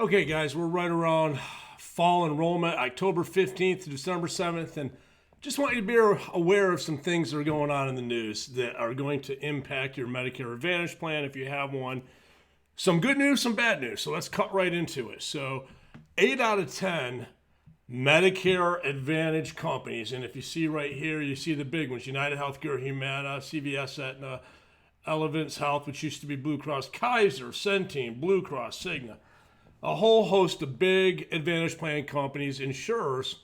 Okay, guys, we're right around fall enrollment, October 15th to December 7th, and just want you to be aware of some things that are going on in the news that are going to impact your Medicare Advantage plan if you have one. Some good news, some bad news. So let's cut right into it. So 8 out of 10 Medicare Advantage companies, and if you see right here, you see the big ones: United Healthcare, Humana, CVS, Aetna, Elevance Health, which used to be Blue Cross, Kaiser, Centene, Blue Cross, Cigna, a whole host of big Advantage plan companies, insurers,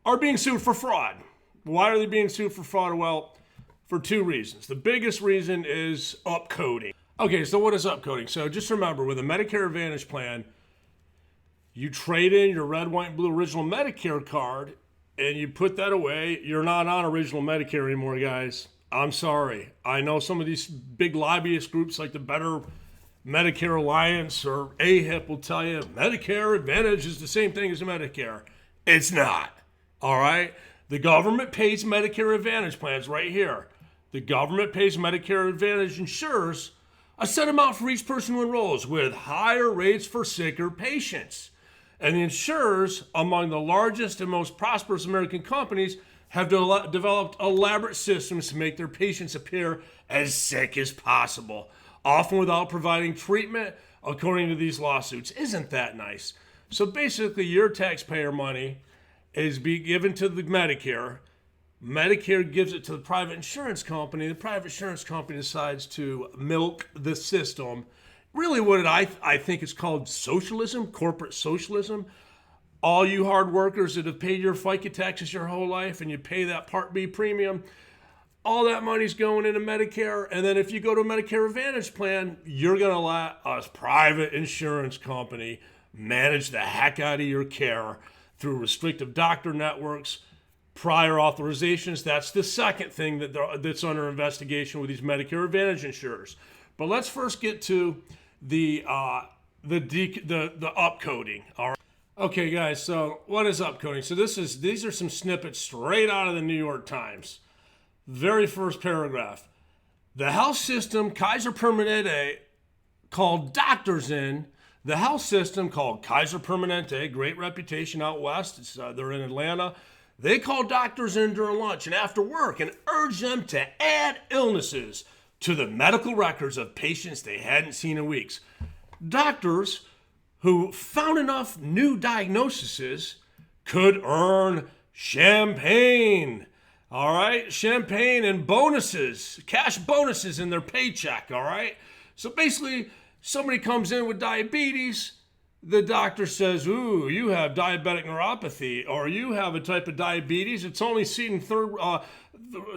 are being sued for fraud. Why are they being sued for fraud? Well, for two reasons. The biggest reason is upcoding. Okay, so what is upcoding? So just remember, with a Medicare Advantage plan, you trade in your red, white, and blue original Medicare card and you put that away. You're not on original Medicare anymore, guys. I'm sorry. I know some of these big lobbyist groups like the Better Medicare Alliance or AHIP will tell you Medicare Advantage is the same thing as Medicare. It's not. All right? The government pays Medicare Advantage plans right here. The government pays Medicare Advantage insurers a set amount for each person who enrolls with higher rates for sicker patients. And the insurers, among the largest and most prosperous American companies, have developed elaborate systems to make their patients appear as sick as possible, often without providing treatment, according to these lawsuits. Isn't that nice? So basically, your taxpayer money is being given to the Medicare. Medicare gives it to the private insurance company. The private insurance company decides to milk the system. Really what I think is called socialism, corporate socialism. All you hard workers that have paid your FICA taxes your whole life and you pay that Part B premium, all that money's going into Medicare. And then if you go to a Medicare Advantage plan, you're going to let a private insurance company manage the heck out of your care through restrictive doctor networks, prior authorizations. That's the second thing that's under investigation with these Medicare Advantage insurers. But let's first get to the upcoding. All right. Okay, guys. So what is upcoding? So these are some snippets straight out of the New York Times. Very first paragraph. The health system Kaiser Permanente called doctors in. The health system called Kaiser Permanente, great reputation out west. They're in Atlanta. They called doctors in during lunch and after work and urged them to add illnesses to the medical records of patients they hadn't seen in weeks. Doctors who found enough new diagnoses could earn champagne. All right? Champagne and bonuses, cash bonuses in their paycheck. All right? So basically, somebody comes in with diabetes. The doctor says, ooh, you have diabetic neuropathy, or you have a type of diabetes. It's only seen in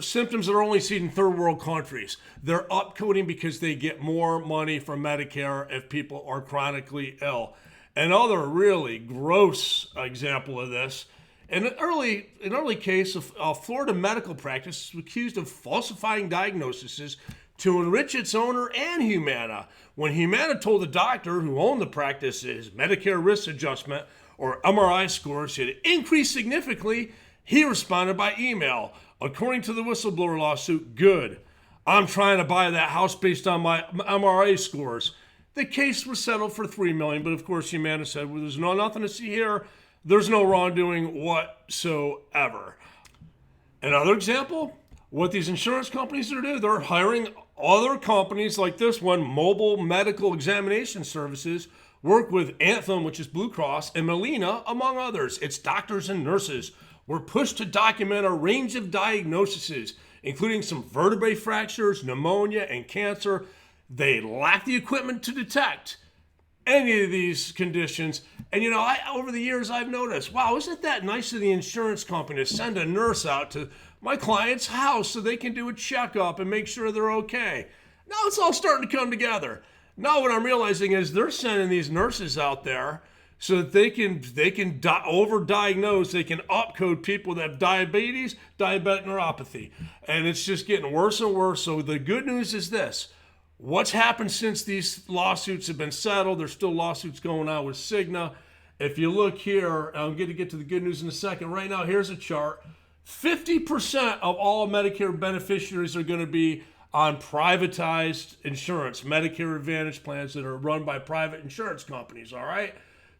symptoms that are only seen in third world countries. They're upcoding because they get more money from Medicare if people are chronically ill. Another really gross example of this, in an early case of a Florida medical practice was accused of falsifying diagnoses to enrich its owner and Humana. When Humana told the doctor who owned the practice his Medicare risk adjustment or MRI scores had increased significantly, he responded by email. According to the whistleblower lawsuit, good. I'm trying to buy that house based on my MRI scores. The case was settled for $3 million, but of course Humana said, well, there's nothing to see here. There's no wrongdoing whatsoever. Another example, what these insurance companies are doing, they're hiring other companies like this one, Mobile Medical Examination Services, work with Anthem, which is Blue Cross, and Molina, among others. Its doctors and nurses were pushed to document a range of diagnoses, including some vertebrae fractures, pneumonia, and cancer. They lack the equipment to detect any of these conditions. And over the years I've noticed, wow, isn't that nice of the insurance company to send a nurse out to my client's house so they can do a checkup and make sure they're okay. Now it's all starting to come together. Now what I'm realizing is they're sending these nurses out there so that they can overdiagnose, they can upcode people that have diabetes, diabetic neuropathy. And it's just getting worse and worse. So the good news is this. What's happened since these lawsuits have been settled? There's still lawsuits going on with Cigna. If you look here, I'm going to get to the good news in a second. Right now, here's a chart. 50% of all Medicare beneficiaries are going to be on privatized insurance, Medicare Advantage plans that are run by private insurance companies, all right?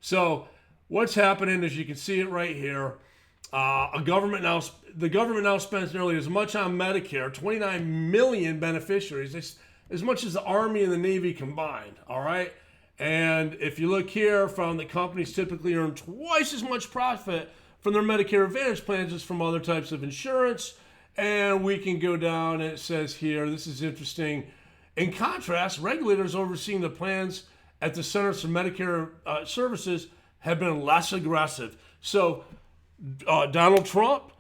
So what's happening is you can see it right here. The government now spends nearly as much on Medicare, 29 million beneficiaries, as much as the Army and the Navy combined. All right. And if you look here, found that companies typically earn twice as much profit from their Medicare Advantage plans as from other types of insurance. And we can go down, and it says here, this is interesting. In contrast, regulators overseeing the plans at the Centers for Medicare Services have been less aggressive. So Donald Trump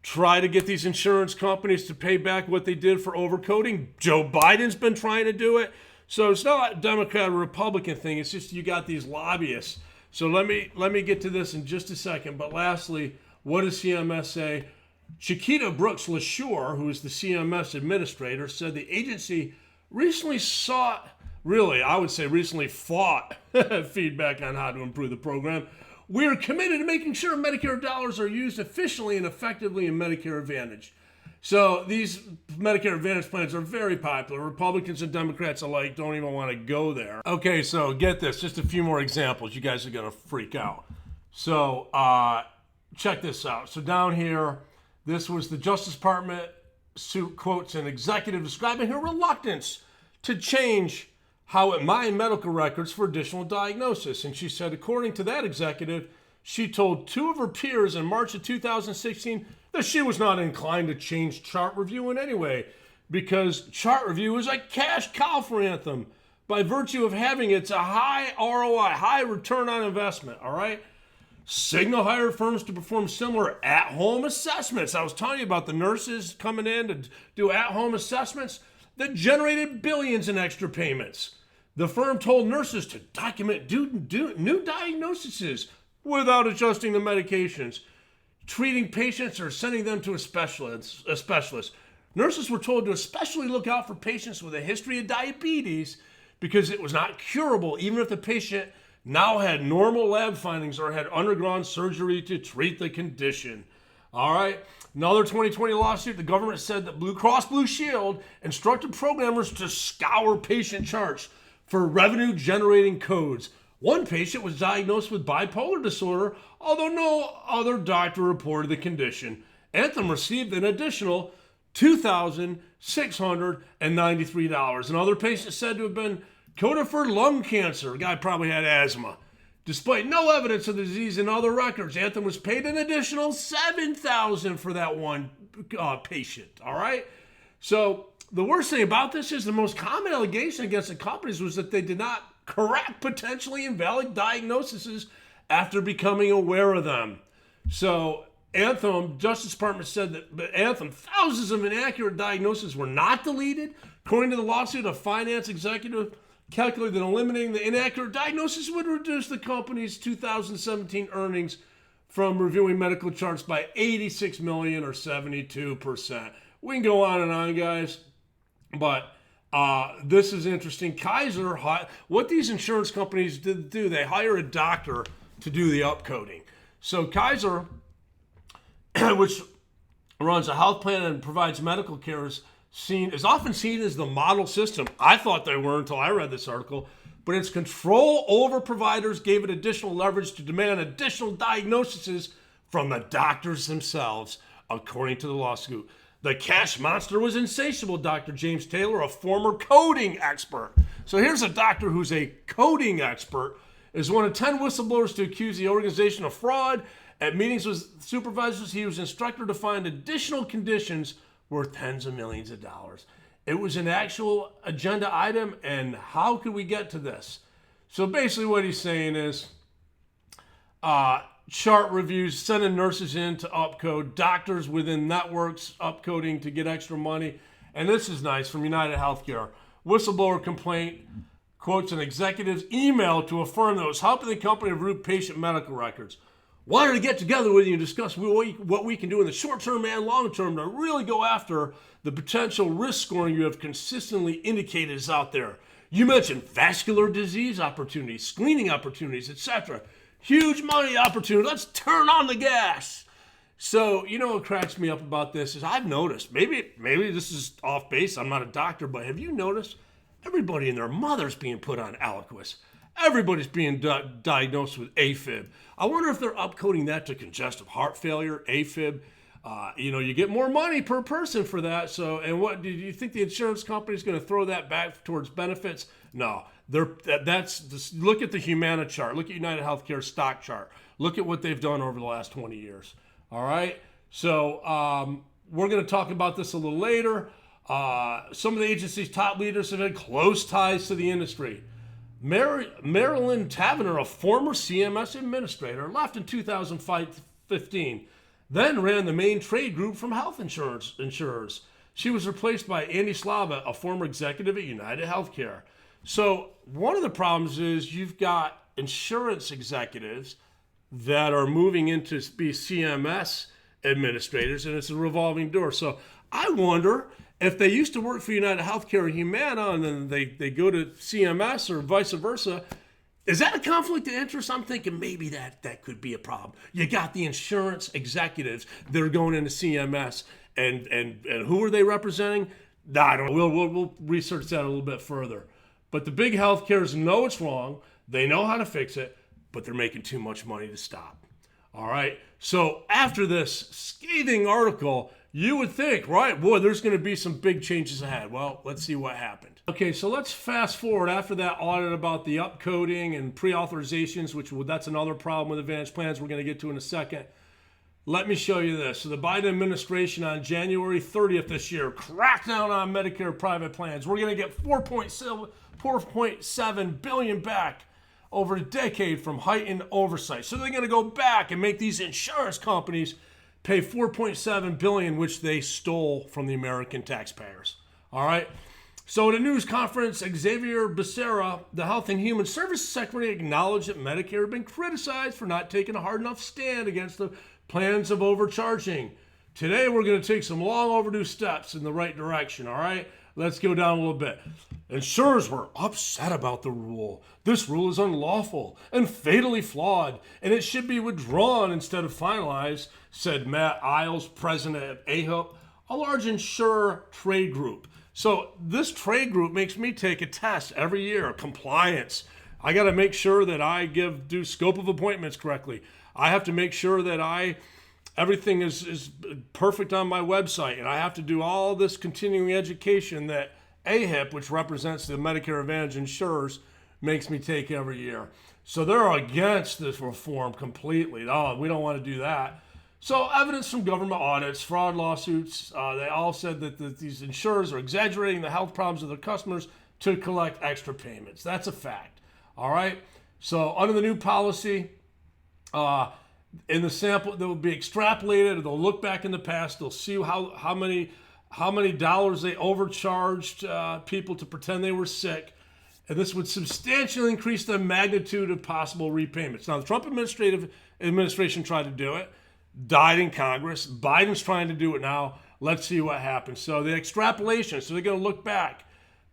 tried to get these insurance companies to pay back what they did for overcoding. Joe Biden's been trying to do it. So it's not a Democrat or Republican thing. It's just you got these lobbyists. So let me get to this in just a second. But lastly, what does CMS say? Chiquita Brooks LaSure, who is the CMS administrator, said the agency recently fought feedback on how to improve the program. We are committed to making sure Medicare dollars are used efficiently and effectively in Medicare Advantage. So these Medicare Advantage plans are very popular. Republicans and Democrats alike don't even want to go there. Okay, so get this. Just a few more examples. You guys are going to freak out. So check this out. So down here, this was the Justice Department suit quotes an executive describing her reluctance to change how it mined medical records for additional diagnosis. And she said, according to that executive, she told two of her peers in March of 2016 that she was not inclined to change chart review in any way because chart review is a cash cow for Anthem by virtue of having its a high ROI, high return on investment, all right? Cigna hired firms to perform similar at-home assessments. I was telling you about the nurses coming in to do at-home assessments that generated billions in extra payments. The firm told nurses to document new diagnoses without adjusting the medications, treating patients or sending them to a specialist. Nurses were told to especially look out for patients with a history of diabetes because it was not curable, even if the patient now had normal lab findings or had undergone surgery to treat the condition. All right. Another 2020 lawsuit, the government said that Blue Cross Blue Shield instructed programmers to scour patient charts for revenue-generating codes. One patient was diagnosed with bipolar disorder, although no other doctor reported the condition. Anthem received an additional $2,693. Another patient said to have been coded for lung cancer. The guy probably had asthma. Despite no evidence of the disease in other records, Anthem was paid an additional $7,000 for that one patient. All right? So the worst thing about this is the most common allegation against the companies was that they did not correct potentially invalid diagnoses after becoming aware of them. So Anthem, Justice Department said that Anthem, thousands of inaccurate diagnoses were not deleted. According to the lawsuit, a finance executive calculated that eliminating the inaccurate diagnosis would reduce the company's 2017 earnings from reviewing medical charts by $86 million or 72%. We can go on and on, guys, but this is interesting. Kaiser, what these insurance companies do, they hire a doctor to do the upcoding. So Kaiser, which runs a health plan and provides medical care, is often seen as the model system. I thought they were until I read this article. But its control over providers gave it additional leverage to demand additional diagnoses from the doctors themselves, according to the lawsuit. The cash monster was insatiable, Dr. James Taylor, a former coding expert. So here's a doctor who's a coding expert, is one of 10 whistleblowers to accuse the organization of fraud. At meetings with supervisors, he was instructed to find additional conditions worth tens of millions of dollars. It was an actual agenda item, and how could we get to this? So basically what he's saying is chart reviews, sending nurses in to upcode, doctors within networks upcoding to get extra money. And this is nice from United Healthcare. Whistleblower complaint quotes an executive's email to affirm that it was helping the company route patient medical records. Wanted to get together with you and discuss what we can do in the short term and long term to really go after the potential risk scoring you have consistently indicated is out there. You mentioned vascular disease opportunities, screening opportunities, etc. Huge money opportunity. Let's turn on the gas. So, you know what cracks me up about this is I've noticed, maybe this is off base, I'm not a doctor, but have you noticed everybody and their mother's being put on Eliquis? Everybody's being diagnosed with AFib. I wonder if they're upcoding that to congestive heart failure, AFib. You get more money per person for that. So, and what do you think the insurance company is going to throw that back towards benefits? No, look at the Humana chart. Look at United Healthcare stock chart. Look at what they've done over the last 20 years. All right. So we're going to talk about this a little later. Some of the agency's top leaders have had close ties to the industry. Marilyn Tavenner, a former CMS administrator, left in 2015, then ran the main trade group from health insurers. She was replaced by Andy Slava, a former executive at United Healthcare. So one of the problems is you've got insurance executives that are moving into be CMS administrators, and it's a revolving door. So I wonder if they used to work for United Healthcare or Humana and then they go to CMS or vice versa, is that a conflict of interest? I'm thinking maybe that could be a problem. You got the insurance executives that are going into CMS, and who are they representing? I don't know. We'll research that a little bit further. But the big healthcares know it's wrong. They know how to fix it, but they're making too much money to stop. All right. So after this scathing article, you would think, right, boy, there's going to be some big changes ahead. Well, let's see what happened. Okay, so let's fast forward after that audit about the upcoding and pre-authorizations, that's another problem with Advantage plans we're going to get to in a second. Let me show you this. So the Biden administration on January 30th this year cracked down on Medicare private plans. We're going to get $4.7 billion back over a decade from heightened oversight. So they're going to go back and make these insurance companies pay $4.7 billion, which they stole from the American taxpayers. All right. So at a news conference, Xavier Becerra, the Health and Human Services Secretary, acknowledged that Medicare had been criticized for not taking a hard enough stand against the plans of overcharging. Today, we're going to take some long overdue steps in the right direction. All right. Let's go down a little bit. Insurers were upset about the rule. This rule is unlawful and fatally flawed, and it should be withdrawn instead of finalized, said Matt Isles, president of AHIP, a large insurer trade group. So this trade group makes me take a test every year, compliance. I got to make sure that I do scope of appointments correctly. I have to make sure that everything is perfect on my website, and I have to do all this continuing education that AHIP, which represents the Medicare Advantage insurers, makes me take every year. So they're against this reform completely. Oh, we don't want to do that. So evidence from government audits, fraud lawsuits, they all said that these insurers are exaggerating the health problems of their customers to collect extra payments. That's a fact. All right. So under the new policy, in the sample, that will be extrapolated. They'll look back in the past. They'll see how many dollars they overcharged people to pretend they were sick. And this would substantially increase the magnitude of possible repayments. Now, the Trump administration tried to do it, died in Congress. Biden's trying to do it now. Let's see what happens. So the extrapolation, so they're going to look back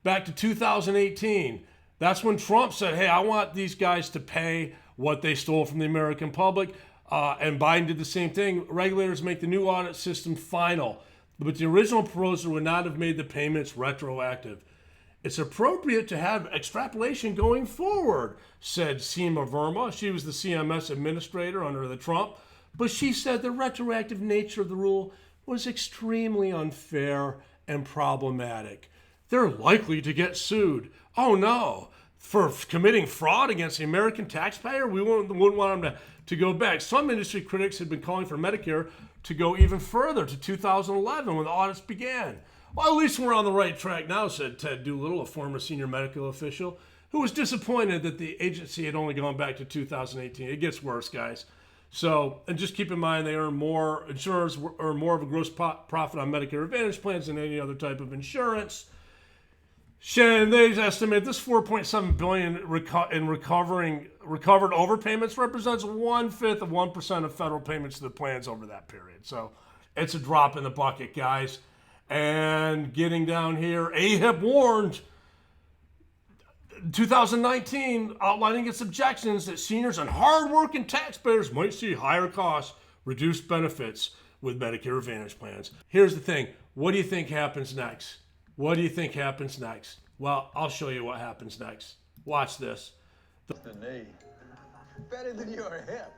to 2018. That's when Trump said, hey, I want these guys to pay what they stole from the American public. And Biden did the same thing. Regulators make the new audit system final. But the original proposal would not have made the payments retroactive. It's appropriate to have extrapolation going forward, said Seema Verma. She was the CMS administrator under the Trump. But she said the retroactive nature of the rule was extremely unfair and problematic. They're likely to get sued. Oh no, for committing fraud against the American taxpayer? We wouldn't want them to go back. Some industry critics had been calling for Medicare to go even further to 2011 when the audits began. Well, at least we're on the right track now, said Ted Doolittle, a former senior medical official, who was disappointed that the agency had only gone back to 2018. It gets worse, guys. So, and just keep in mind, insurers earn more of a gross profit on Medicare Advantage plans than any other type of insurance. Shannon, they estimate this $4.7 billion in recovered overpayments represents 1/5 of 1% of federal payments to the plans over that period. So it's a drop in the bucket, guys. And getting down here, AHIP warned 2019, outlining its objections that seniors and hardworking taxpayers might see higher costs, reduced benefits with Medicare Advantage plans. Here's the thing. What do you think happens next? What do you think happens next? Well, I'll show you what happens next. Watch this. The knee. Better than your hip.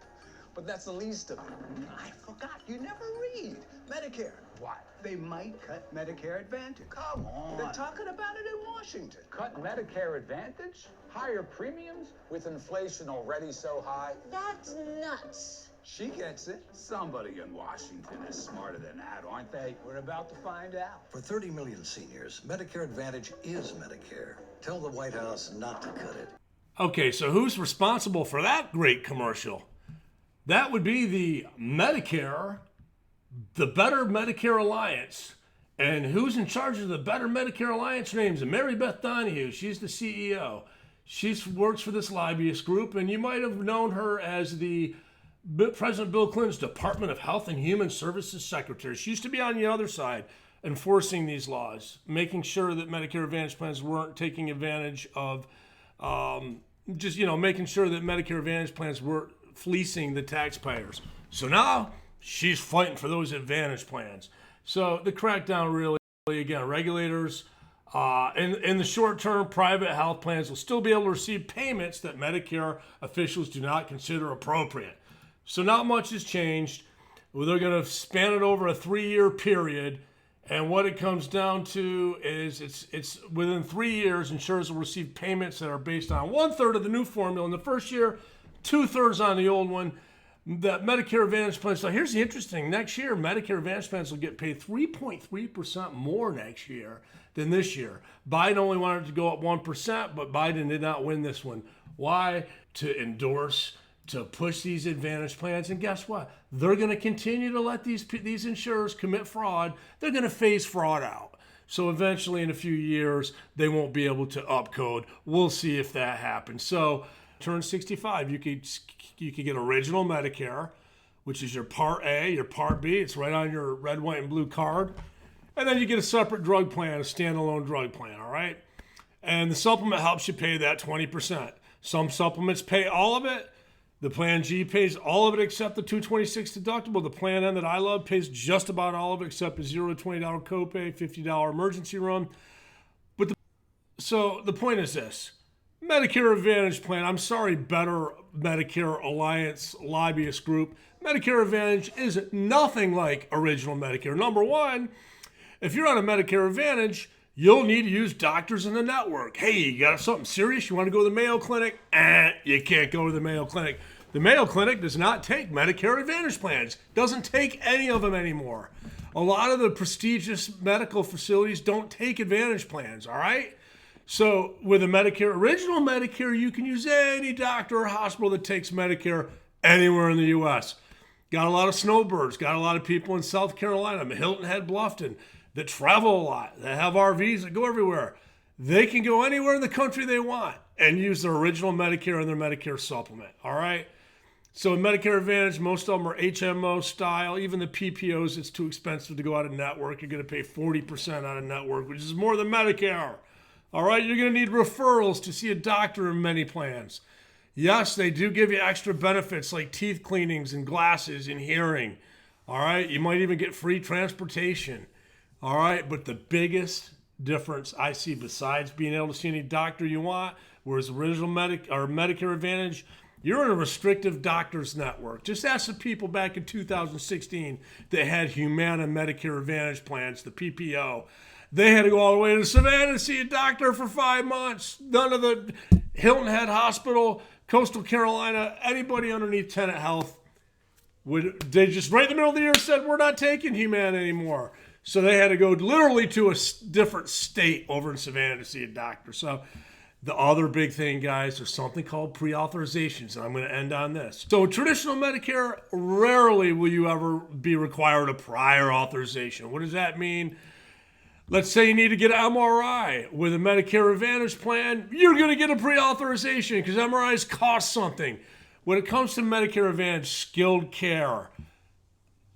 But that's the least of it. I forgot, you never read. Medicare. What? They might cut Medicare Advantage. Come on. They're talking about it in Washington. Cut Medicare Advantage? Higher premiums? With inflation already so high? That's nuts. She gets it. Somebody in Washington is smarter than that, aren't they? We're about to find out. For 30 million seniors, Medicare Advantage is Medicare. Tell the White House not to cut it. Okay, so who's responsible for that great commercial? That would be the Medicare, the Better Medicare Alliance. And who's in charge of the Better Medicare Alliance? Her name's Mary Beth Donahue. She's the CEO. She works for this lobbyist group, and you might have known her as the President Bill Clinton's Department of Health and Human Services Secretary. She used to be on the other side enforcing these laws, making sure that Medicare Advantage plans weren't taking advantage of, making sure that Medicare Advantage plans weren't fleecing the taxpayers. So now she's fighting for those Advantage plans. So the crackdown really, again, regulators, in the short term, private health plans will still be able to receive payments that Medicare officials do not consider appropriate. So not much has changed. Well, they're going to span it over a 3-year period. And what it comes down to is it's within 3 years, insurers will receive payments that are based on 1/3 of the new formula in the first year, 2/3 on the old one. That Medicare Advantage plans. So here's the interesting. Next year, Medicare Advantage plans will get paid 3.3% more next year than this year. Biden only wanted to go up 1%, but Biden did not win this one. Why? To endorse, to push these Advantage plans. And guess what? They're going to continue to let these insurers commit fraud. They're going to phase fraud out. So eventually, in a few years, they won't be able to upcode. We'll see if that happens. So turn 65, you could get original Medicare, which is your Part A, your Part B. It's right on your red, white, and blue card. And then you get a separate drug plan, a standalone drug plan, all right? And the supplement helps you pay that 20%. Some supplements pay all of it. The Plan G pays all of it except the $226 deductible. The Plan N that I love pays just about all of it except a $0 to $20 copay, $50 emergency room. So the point is this. Medicare Advantage plan, I'm sorry, Better Medicare Alliance lobbyist group. Medicare Advantage is nothing like original Medicare. Number one, if you're on a Medicare Advantage, you'll need to use doctors in the network. Hey, you got something serious? You want to go to the Mayo Clinic? You can't go to the Mayo Clinic. The Mayo Clinic does not take Medicare Advantage plans. Doesn't take any of them anymore. A lot of the prestigious medical facilities don't take Advantage plans, all right? So with a Medicare, original Medicare, you can use any doctor or hospital that takes Medicare anywhere in the U.S. Got a lot of snowbirds, got a lot of people in South Carolina, Hilton Head, Bluffton, that travel a lot, that have RVs that go everywhere. They can go anywhere in the country they want and use their original Medicare and their Medicare supplement, all right? So in Medicare Advantage, most of them are HMO style. Even the PPOs, it's too expensive to go out of network. You're going to pay 40% out of network, which is more than Medicare. All right, you're going to need referrals to see a doctor in many plans. Yes, they do give you extra benefits like teeth cleanings and glasses and hearing. All right, you might even get free transportation. All right, but the biggest difference I see besides being able to see any doctor you want, whereas original Medicare Advantage, you're in a restrictive doctors network. Just ask the people back in 2016 that had Humana Medicare Advantage plans, the PPO. They had to go all the way to Savannah to see a doctor for 5 months. None of the Hilton Head Hospital, Coastal Carolina, anybody underneath Tenet Health, they just right in the middle of the year said, we're not taking Humana anymore. So they had to go literally to a different state over in Savannah to see a doctor. So the other big thing, guys, there's something called pre-authorizations, and I'm going to end on this. So traditional Medicare, rarely will you ever be required a prior authorization. What does that mean? Let's say you need to get an MRI with a Medicare Advantage plan. You're going to get a pre-authorization because MRIs cost something. When it comes to Medicare Advantage, skilled care,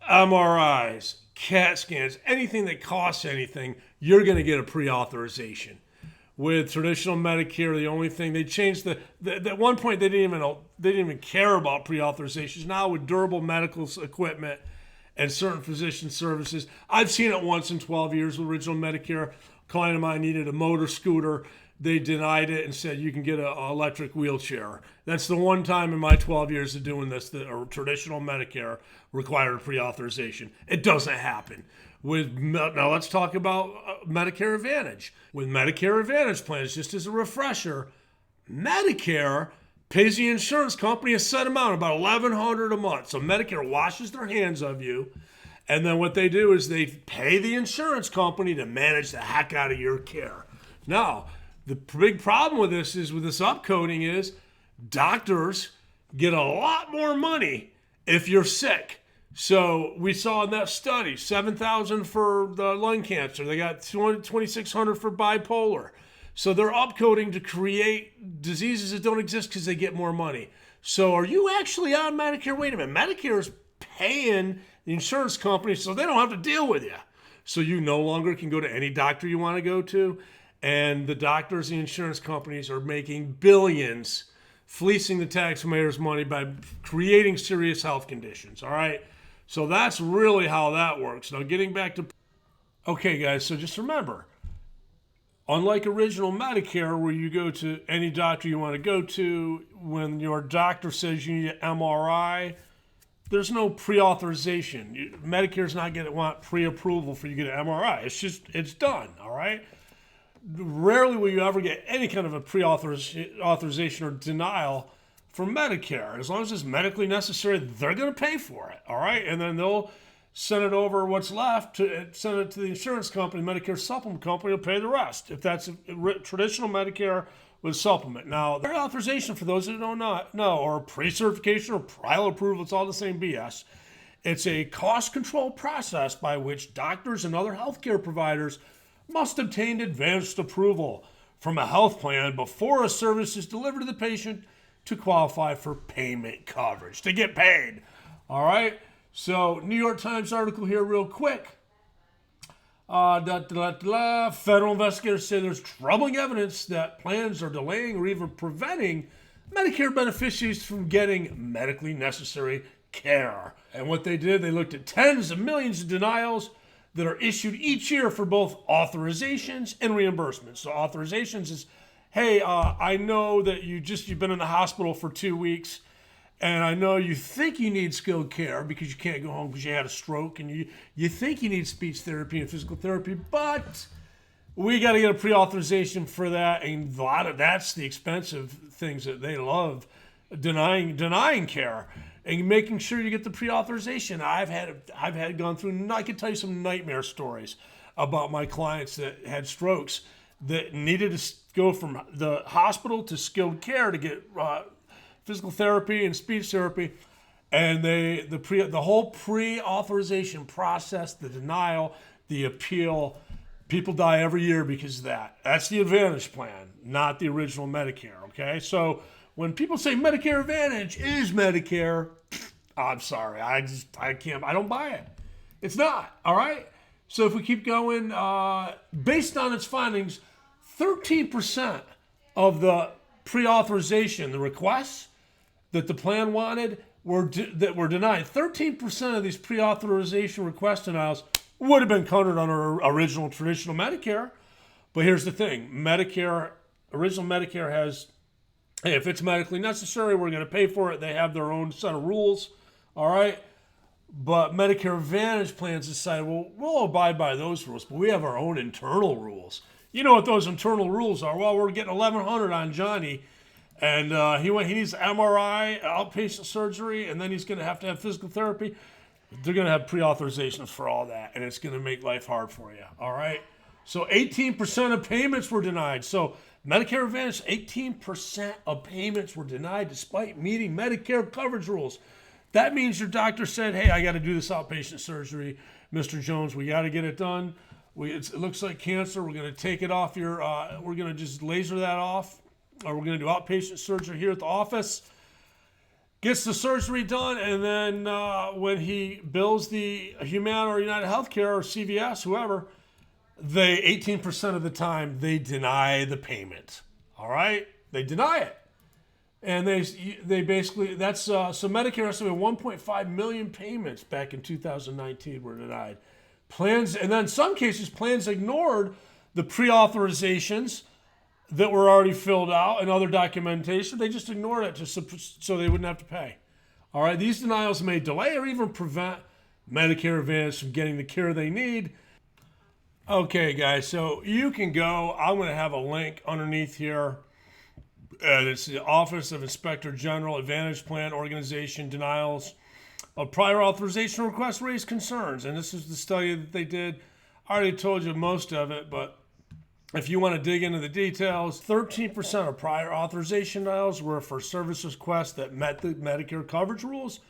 MRIs, CAT scans, anything that costs anything, you're going to get a pre-authorization. With traditional Medicare, the only thing they changed at one point they didn't even care about pre-authorizations. Now with durable medical equipment and certain physician services, I've seen it once in 12 years with original Medicare. client of mine needed a motor scooter. They denied it and said you can get an electric wheelchair. That's the one time in my 12 years of doing this that a traditional Medicare required a pre-authorization. It doesn't happen. Now let's talk about Medicare Advantage. With Medicare Advantage plans, just as a refresher, Medicare pays the insurance company a set amount, about $1,100 a month. So Medicare washes their hands of you, and then what they do is they pay the insurance company to manage the heck out of your care. Now, the big problem with this upcoding is doctors get a lot more money if you're sick. So we saw in that study, $7,000 for the lung cancer. They got $2,600 for bipolar. So they're upcoding to create diseases that don't exist because they get more money. So are you actually on Medicare? Wait a minute. Medicare is paying the insurance company so they don't have to deal with you. So you no longer can go to any doctor you want to go to. And the doctors, the insurance companies are making billions, fleecing the taxpayers' money by creating serious health conditions. All right. So that's really how that works. Now, getting back to, okay, guys, so just remember, unlike original Medicare, where you go to any doctor you want to go to, when your doctor says you need an MRI, there's no pre-authorization. Medicare's not going to want pre-approval for you to get an MRI. It's done, all right? Rarely will you ever get any kind of a pre-authorization or denial for Medicare. As long as it's medically necessary, they're going to pay for it, all right? And then they'll send it over what's left, send it to the insurance company, Medicare supplement company will pay the rest, if that's a traditional Medicare with supplement. Now, pre-authorization, for those that don't know, or pre-certification or prior approval, it's all the same BS. It's a cost control process by which doctors and other healthcare providers must obtain advanced approval from a health plan before a service is delivered to the patient to qualify for payment coverage, to get paid. All right? So, New York Times article here real quick. Federal investigators say there's troubling evidence that plans are delaying or even preventing Medicare beneficiaries from getting medically necessary care. And what they did, they looked at tens of millions of denials that are issued each year for both authorizations and reimbursements. So authorizations is, hey, I know that you've been in the hospital for 2 weeks, and I know you think you need skilled care because you can't go home because you had a stroke, and you think you need speech therapy and physical therapy, but we got to get a pre-authorization for that, and that's the expensive things that they love, denying care and making sure you get the pre-authorization. I've gone through, I could tell you some nightmare stories about my clients that had strokes that needed to go from the hospital to skilled care to get physical therapy and speech therapy, and the whole pre-authorization process, the denial, the appeal, people die every year because of that. That's the Advantage plan, not the original Medicare, okay? So when people say Medicare Advantage is Medicare, I'm sorry, I don't buy it. It's not, all right? So if we keep going, based on its findings, 13% of the pre-authorization, the requests that the plan wanted that were denied. 13% of these pre-authorization request denials would have been covered under original traditional Medicare. But here's the thing. Original Medicare has, hey, if it's medically necessary, we're going to pay for it. They have their own set of rules, all right? But Medicare Advantage plans decide, well, we'll abide by those rules, but we have our own internal rules. You know what those internal rules are? Well, we're getting $1,100 on Johnny, and he needs MRI, outpatient surgery, and then he's going to have physical therapy. They're going to have pre-authorizations for all that, and it's going to make life hard for you, all right? So 18% of payments were denied. So Medicare Advantage, 18% of payments were denied despite meeting Medicare coverage rules. That means your doctor said, hey, I got to do this outpatient surgery. Mr. Jones, we got to get it done. It looks like cancer. We're going to take it off we're going to just laser that off, or we're going to do outpatient surgery here at the office. Gets the surgery done, and then when he bills the Humana or United Healthcare or CVS, whoever, 18% of the time they deny the payment. All right, they deny it, and they basically so Medicare estimated 1.5 million payments back in 2019 were denied. Plans, and then in some cases plans ignored the pre-authorizations that were already filled out and other documentation. They just ignored it so they wouldn't have to pay. All right, these denials may delay or even prevent Medicare Advantage from getting the care they need. Okay, guys, so you can go. I'm going to have a link underneath here. It's the Office of Inspector General, Advantage Plan Organization denials of prior authorization requests raise concerns. And this is the study that they did. I already told you most of it, but if you want to dig into the details, 13% of prior authorization denials were for service requests that met the Medicare coverage rules,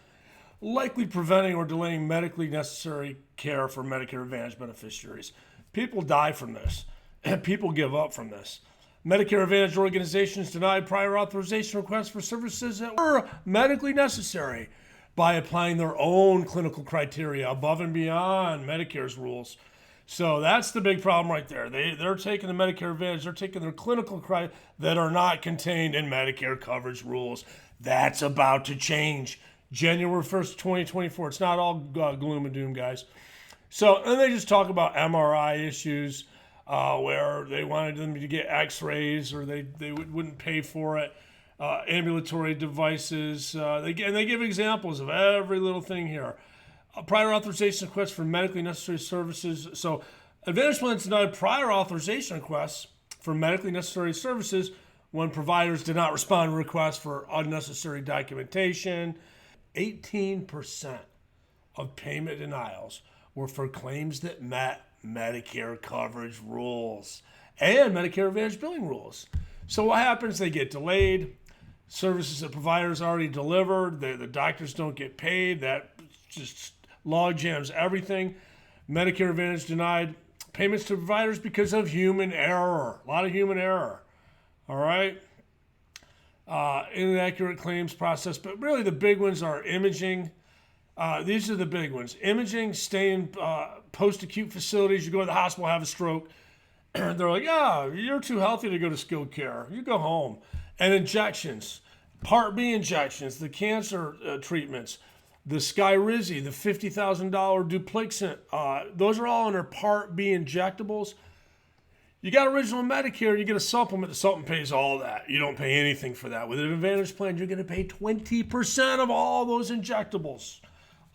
likely preventing or delaying medically necessary care for Medicare Advantage beneficiaries. People die from this, and people give up from this. Medicare Advantage organizations denied prior authorization requests for services that were medically necessary by applying their own clinical criteria above and beyond Medicare's rules. So that's the big problem right there. They're taking the Medicare Advantage, they're taking their clinical criteria that are not contained in Medicare coverage rules. That's about to change. January 1st, 2024. It's not all gloom and doom, guys. So, and they just talk about MRI issues where they wanted them to get x-rays or they wouldn't pay for it. Ambulatory devices. They give examples of every little thing here. Prior authorization requests for medically necessary services. So Advantage plans denied prior authorization requests for medically necessary services when providers did not respond to requests for unnecessary documentation. 18% of payment denials were for claims that met Medicare coverage rules and Medicare Advantage billing rules. So what happens? They get delayed. Services that providers already delivered, the doctors don't get paid. That just log jams everything. Medicare Advantage denied payments to providers because of human error. A lot of human error. All right. Inaccurate claims process. But really the big ones are imaging. These are the big ones. Imaging, stay in post-acute facilities. You go to the hospital, have a stroke. They're like, yeah, you're too healthy to go to skilled care. You go home. And injections, Part B injections, the cancer treatments, the Skyrizi, the $50,000 Dupixent, those are all under Part B injectables. You got original Medicare, you get a supplement. The supplement pays all that. You don't pay anything for that. With an Advantage plan, you're going to pay 20% of all those injectables.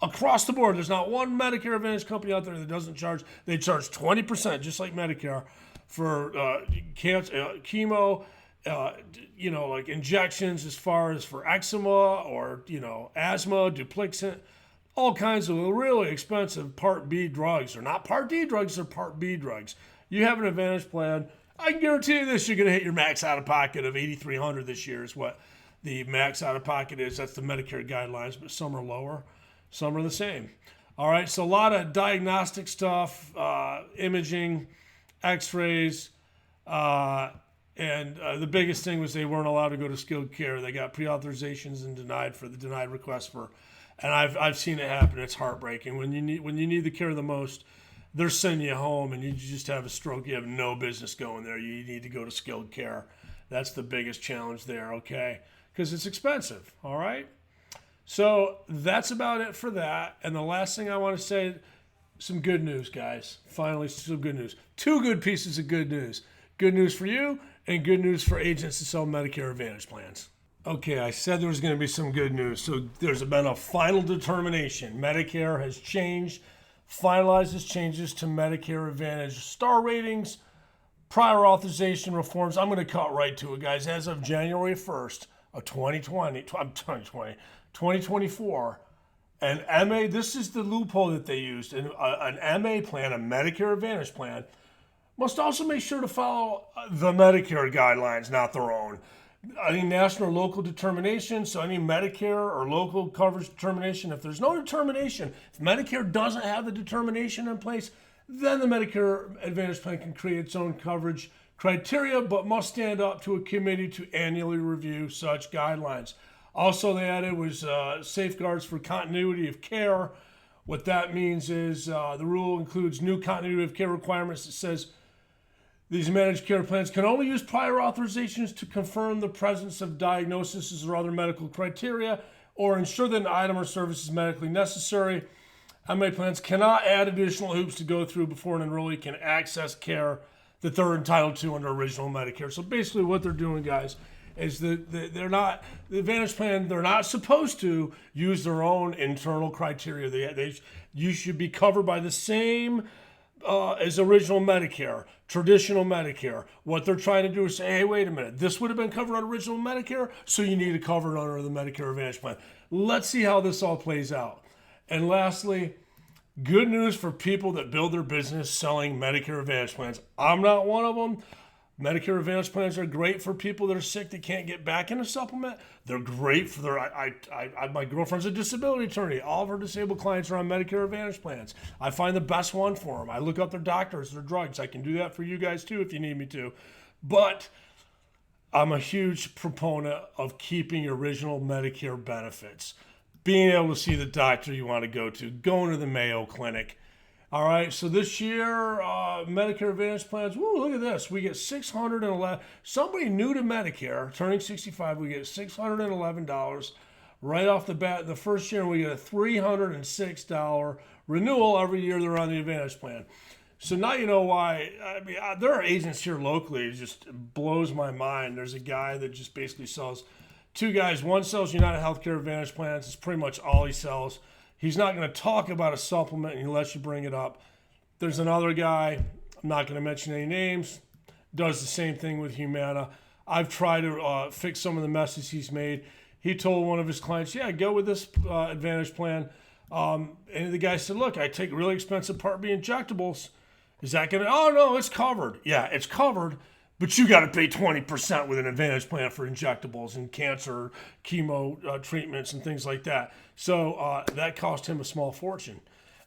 Across the board, there's not one Medicare Advantage company out there that doesn't charge. They charge 20%, just like Medicare, for cancer, chemo, like injections as far as for eczema or, asthma, Dupixent, all kinds of really expensive Part B drugs. They're not Part D drugs, they're Part B drugs. You have an Advantage plan. I can guarantee you this, you're going to hit your max out-of-pocket of $8,300 this year is what the max out-of-pocket is. That's the Medicare guidelines, but some are lower. Some are the same. All right, so a lot of diagnostic stuff, imaging, x-rays, and the biggest thing was they weren't allowed to go to skilled care. They got pre-authorizations and denied for the denied requests for, and I've seen it happen. It's heartbreaking. When you need the care the most, they're sending you home and you just have a stroke. You have no business going there. You need to go to skilled care. That's the biggest challenge there, okay? Because it's expensive, all right? So that's about it for that. And the last thing I want to say, some good news, guys. Finally, some good news. Two good pieces of good news. Good news for you and good news for agents to sell Medicare Advantage plans. Okay, I said there was going to be some good news. So there's been a final determination. Medicare has changed, finalized its changes to Medicare Advantage star ratings, prior authorization reforms. I'm going to cut right to it, guys. As of January 1st of 2024, an MA, this is the loophole that they used, an MA plan, a Medicare Advantage plan, must also make sure to follow the Medicare guidelines, not their own. Any national or local determination, so any Medicare or local coverage determination, if there's no determination, if Medicare doesn't have the determination in place, then the Medicare Advantage plan can create its own coverage criteria, but must stand up to a committee to annually review such guidelines. Also, they added was safeguards for continuity of care. What that means is the rule includes new continuity of care requirements that says these managed care plans can only use prior authorizations to confirm the presence of diagnoses or other medical criteria or ensure that an item or service is medically necessary. MA plans cannot add additional hoops to go through before an enrollee can access care that they're entitled to under original Medicare. So basically what they're doing, guys, is that they're not, the Advantage plan, they're not supposed to use their own internal criteria. You should be covered by the same as original Medicare, traditional Medicare. What they're trying to do is say, hey, wait a minute, this would have been covered under original Medicare, so you need to cover it under the Medicare Advantage plan. Let's see how this all plays out. And lastly, good news for people that build their business selling Medicare Advantage plans. I'm not one of them. Medicare Advantage plans are great for people that are sick that can't get back in a supplement. They're great for my girlfriend's a disability attorney. All of her disabled clients are on Medicare Advantage plans. I find the best one for them. I look up their doctors, their drugs. I can do that for you guys too if you need me to. But I'm a huge proponent of keeping original Medicare benefits. Being able to see the doctor you want to go to, going to the Mayo Clinic. All right, so this year, Medicare Advantage plans, woo, look at this. We get $611, somebody new to Medicare, turning 65, we get $611 right off the bat. The first year, we get a $306 renewal every year they're on the Advantage plan. So now you know why. I mean, there are agents here locally. It just blows my mind. There's a guy that just basically sells, two guys. One sells United Healthcare Advantage plans. It's pretty much all he sells. He's not going to talk about a supplement unless you bring it up. There's another guy, I'm not going to mention any names, does the same thing with Humana. I've tried to fix some of the messes he's made. He told one of his clients, yeah, go with this Advantage plan. And the guy said, look, I take really expensive Part B injectables. Is that going to, oh, no, it's covered. Yeah, it's covered, but you got to pay 20% with an Advantage plan for injectables and cancer, chemo treatments and things like that. So that cost him a small fortune.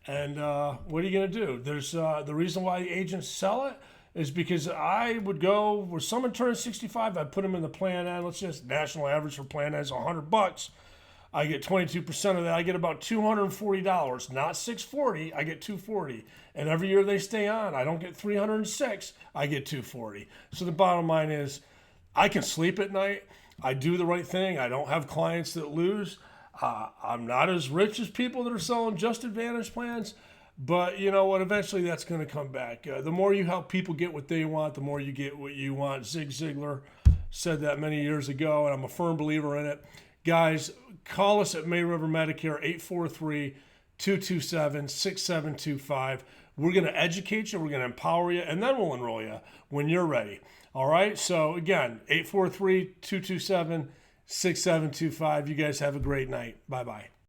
And what are you going to do? There's the reason why agents sell it is because I would go, where someone turns 65, I'd put them in the plan ad. Let's just, national average for plan ad is $100. I get 22% of that. I get about $240, not $640. I get $240. And every year they stay on, I don't get $306. I get $240. So the bottom line is, I can sleep at night. I do the right thing. I don't have clients that lose. I'm not as rich as people that are selling just Advantage plans. But you know what? Eventually that's going to come back. The more you help people get what they want, the more you get what you want. Zig Ziglar said that many years ago, and I'm a firm believer in it. Guys, call us at May River Medicare, 843-227-6725. We're going to educate you, we're going to empower you, and then we'll enroll you when you're ready. All right? So, again, 843-227-6725. You guys have a great night. Bye-bye.